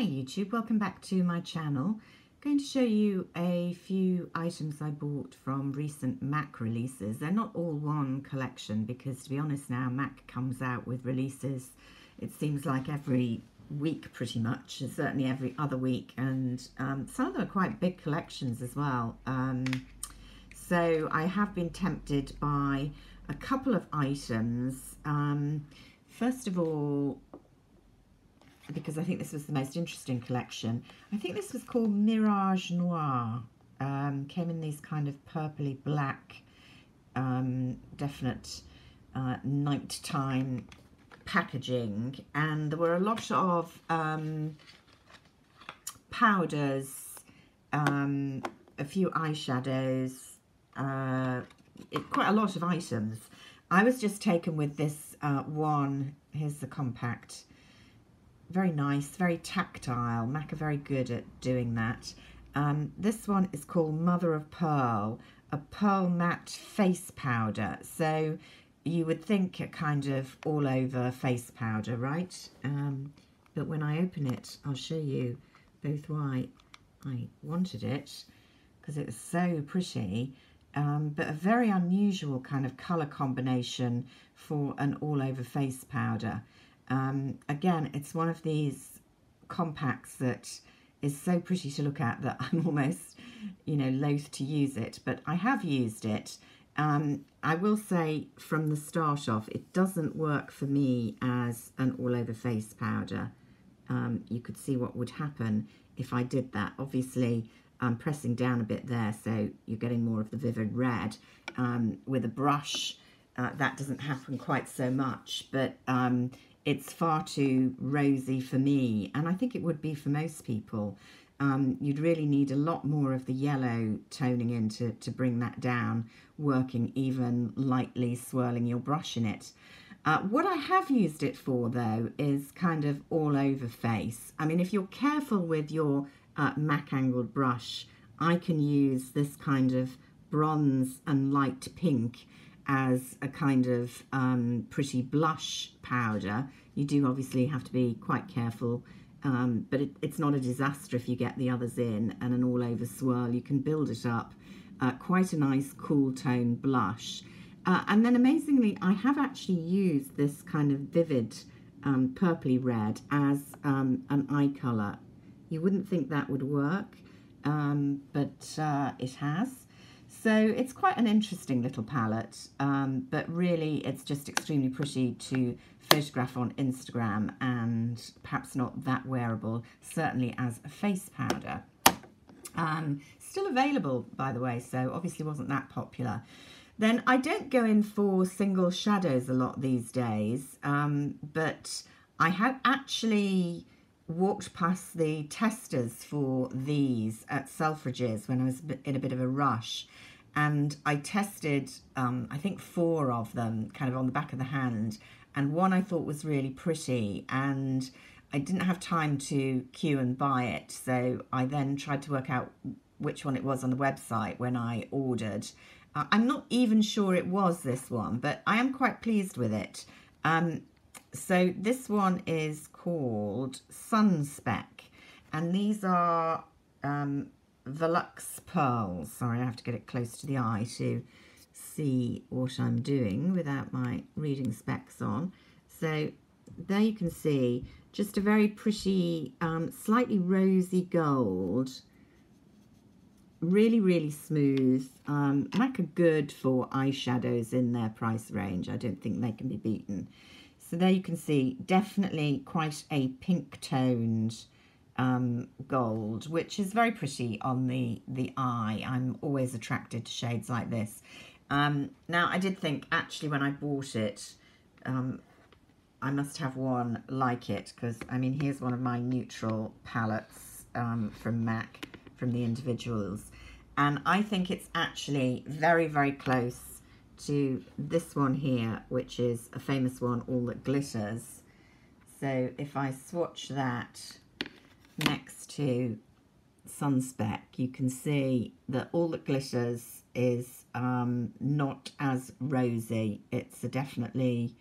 Hi YouTube, welcome back to my channel. I'm going to show you a few items I bought from recent MAC releases. They're not all one collection because, to be honest, now MAC comes out with releases, it seems like every week pretty much, and certainly every other week, and some of them are quite big collections as well. So I have been tempted by a couple of items. First of all, because I think this was the most interesting collection. I think this was called Mirage Noir. Came in these kind of purpley black, definite nighttime packaging, and there were a lot of powders, a few eyeshadows, quite a lot of items. I was just taken with this one. Here's the compact. Very nice, very tactile. MAC are very good at doing that. This one is called Mother of Pearl, a pearl matte face powder. So you would think a kind of all over face powder, right? But when I open it, I'll show you both why I wanted it, because it was so pretty. But a very unusual kind of colour combination for an all over face powder. Again, it's one of these compacts that is so pretty to look at that I'm almost, loath to use it, but I have used it. I will say from the start off, it doesn't work for me as an all-over face powder. You could see what would happen if I did that. Obviously, I'm pressing down a bit there, so you're getting more of the vivid red. With a brush, that doesn't happen quite so much, but it's far too rosy for me, and I think it would be for most people. You'd really need a lot more of the yellow toning in to bring that down, working even lightly swirling your brush in it. What I have used it for, though, is kind of all over face. I mean, if you're careful with your MAC angled brush, I can use this kind of bronze and light pink as a kind of pretty blush powder. You do obviously have to be quite careful, but it's not a disaster if you get the others in, and an all over swirl, you can build it up. Quite a nice cool tone blush. And then amazingly, I have actually used this kind of vivid purpley red as an eye colour. You wouldn't think that would work, but it has. So it's quite an interesting little palette, but really it's just extremely pretty to photograph on Instagram, and perhaps not that wearable, certainly as a face powder. Still available, by the way, so obviously wasn't that popular. Then I don't go in for single shadows a lot these days, but I had actually walked past the testers for these at Selfridges when I was in a bit of a rush, and I tested I think 4 of them kind of on the back of the hand, and one I thought was really pretty, and I didn't have time to queue and buy it, so I then tried to work out which one it was on the website when I ordered. I'm not even sure it was this one, but I am quite pleased with it. So this one is called Sun Spec, and these are Velux pearls. Sorry, I have to get it close to the eye to see what I'm doing without my reading specs on. So there you can see just a very pretty, slightly rosy gold. Really, really smooth. MAC are good for eyeshadows in their price range. I don't think they can be beaten. So there you can see definitely quite a pink toned gold, which is very pretty on the eye. I'm always attracted to shades like this. Now I did think actually when I bought it, I must have one like it, because I mean here's one of my neutral palettes from MAC, from the individuals, and I think it's actually very, very close to this one here, which is a famous one, All That Glitters. So if I swatch that next to Sun Spec, you can see that All That Glitters is not as rosy. It's a definitely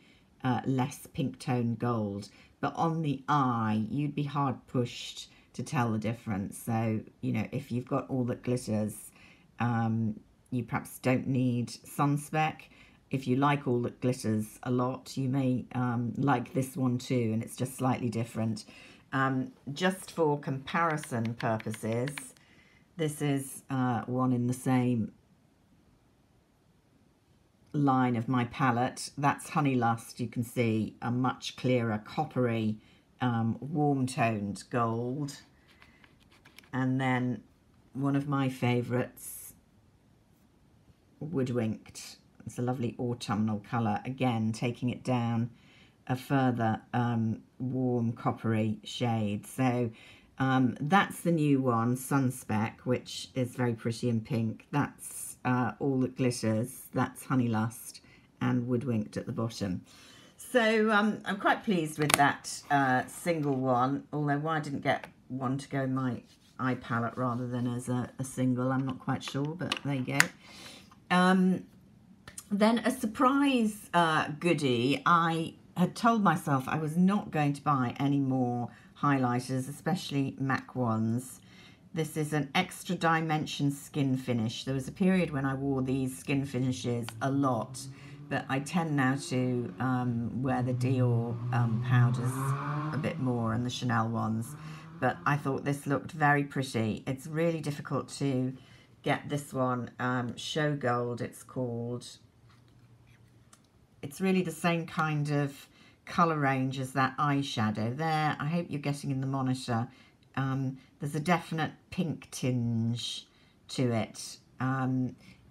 less pink tone gold, but on the eye, you'd be hard pushed to tell the difference. So, you know, if you've got All That Glitters, you perhaps don't need Sun Spec. If you like All That Glitters a lot, you may like this one too, and it's just slightly different. Just for comparison purposes, this is one in the same line of my palette. That's Honey Lust. You can see a much clearer coppery warm toned gold. And then one of my favourites, Woodwinked. It's a lovely autumnal colour, again taking it down a further warm coppery shade. So that's the new one, Sun Spec, which is very pretty in pink. That's All That Glitters, that's Honey Lust, and Woodwinked at the bottom. So I'm quite pleased with that single one, although why I didn't get one to go in my eye palette rather than as a single, I'm not quite sure, but there you go. Then a surprise goodie. I had told myself I was not going to buy any more highlighters, especially MAC ones. This is an Extra Dimension skin finish. There was a period when I wore these skin finishes a lot, but I tend now to wear the Dior powders a bit more and the Chanel ones. But I thought this looked very pretty. It's really difficult to get this one, Show Gold it's called. It's really the same kind of colour range as that eyeshadow there. I hope you're getting in the monitor. There's a definite pink tinge to it.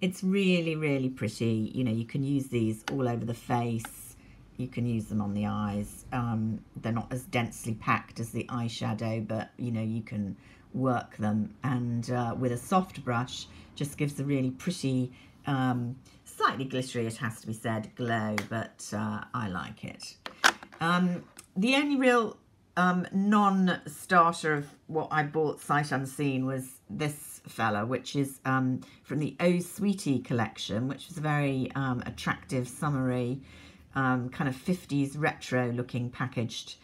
It's really, really pretty. You know, you can use these all over the face. You can use them on the eyes. They're not as densely packed as the eyeshadow, but, you know, you can work them. And with a soft brush, just gives a really pretty, slightly glittery, it has to be said, glow, but I like it. The only real non-starter of what I bought sight unseen was this fella, which is from the Oh Sweetie collection, which was a very attractive, summery, kind of 50s retro looking packaged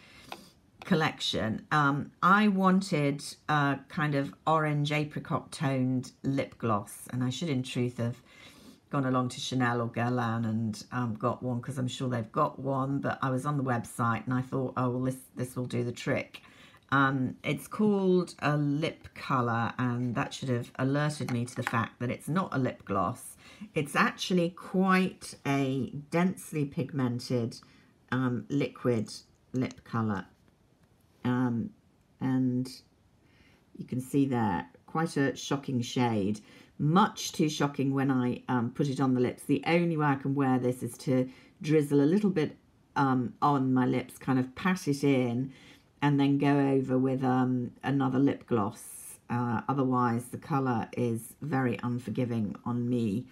collection. I wanted a kind of orange apricot toned lip gloss, and I should in truth have gone along to Chanel or Guerlain and got one, because I'm sure they've got one, but I was on the website and I thought, oh, well, this will do the trick. It's called a lip colour, and that should have alerted me to the fact that it's not a lip gloss. It's actually quite a densely pigmented liquid lip colour. And you can see there, quite a shocking shade. Much too shocking when I put it on the lips. The only way I can wear this is to drizzle a little bit on my lips, kind of pat it in, and then go over with another lip gloss. Otherwise, the colour is very unforgiving on me.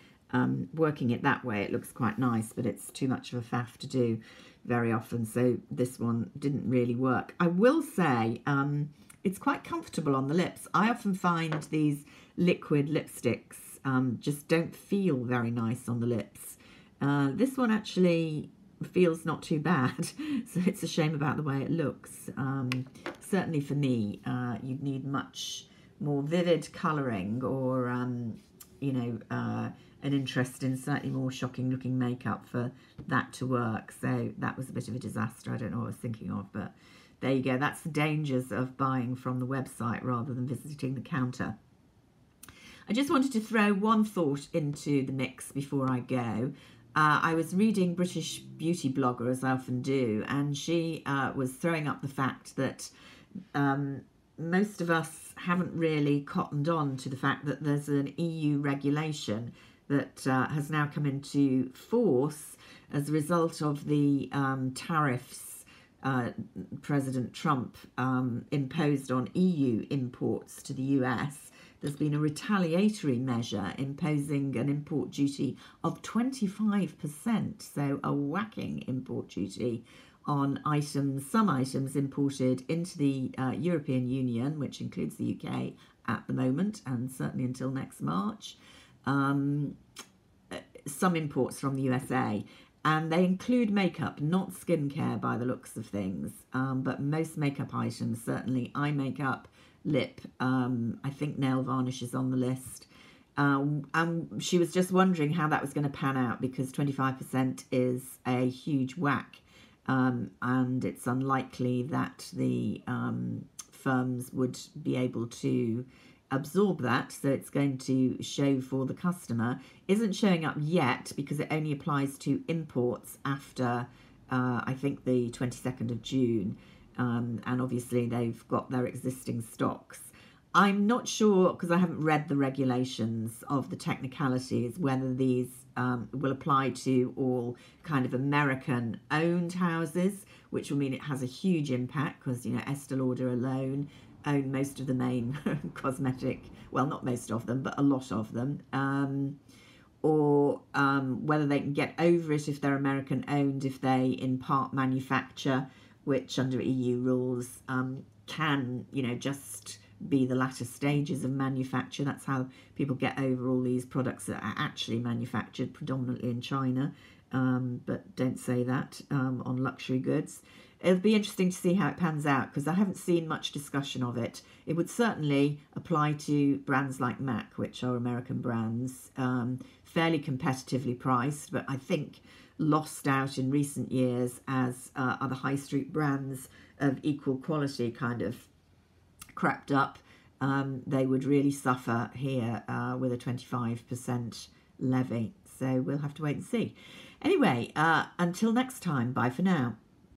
Working it that way, it looks quite nice, but it's too much of a faff to do very often, so this one didn't really work. I will say it's quite comfortable on the lips. I often find these liquid lipsticks just don't feel very nice on the lips. This one actually feels not too bad, so it's a shame about the way it looks. Certainly for me, you'd need much more vivid colouring or you know, an interest in slightly more shocking looking makeup for that to work. So that was a bit of a disaster. I don't know what I was thinking of, but there you go. That's the dangers of buying from the website rather than visiting the counter. I just wanted to throw one thought into the mix before I go. I was reading British beauty blogger, as I often do, and she was throwing up the fact that most of us haven't really cottoned on to the fact that there's an EU regulation that has now come into force as a result of the tariffs President Trump imposed on EU imports to the US. There's been a retaliatory measure imposing an import duty of 25%, so a whacking import duty on items, some items imported into the European Union, which includes the UK at the moment and certainly until next March. Some imports from the USA. And they include makeup, not skincare by the looks of things, but most makeup items, certainly eye makeup, lip, I think nail varnish is on the list. And she was just wondering how that was going to pan out, because 25% is a huge whack, and it's unlikely that the firms would be able to absorb that, so it's going to show for the customer. Isn't showing up yet because it only applies to imports after I think the 22nd of June, and obviously they've got their existing stocks. I'm not sure, because I haven't read the regulations of the technicalities, whether these will apply to all kind of American owned houses, which will mean it has a huge impact, because, you know, Estee Lauder alone own most of the main cosmetic, well, not most of them, but a lot of them, or whether they can get over it if they're American owned, if they in part manufacture, which under EU rules can, you know, just be the latter stages of manufacture. That's how people get over all these products that are actually manufactured predominantly in China, but don't say that on luxury goods. It'll be interesting to see how it pans out, because I haven't seen much discussion of it. It would certainly apply to brands like MAC, which are American brands, fairly competitively priced, but I think lost out in recent years as other high street brands of equal quality kind of crept up. They would really suffer here with a 25% levy. So we'll have to wait and see. Anyway, until next time, bye for now.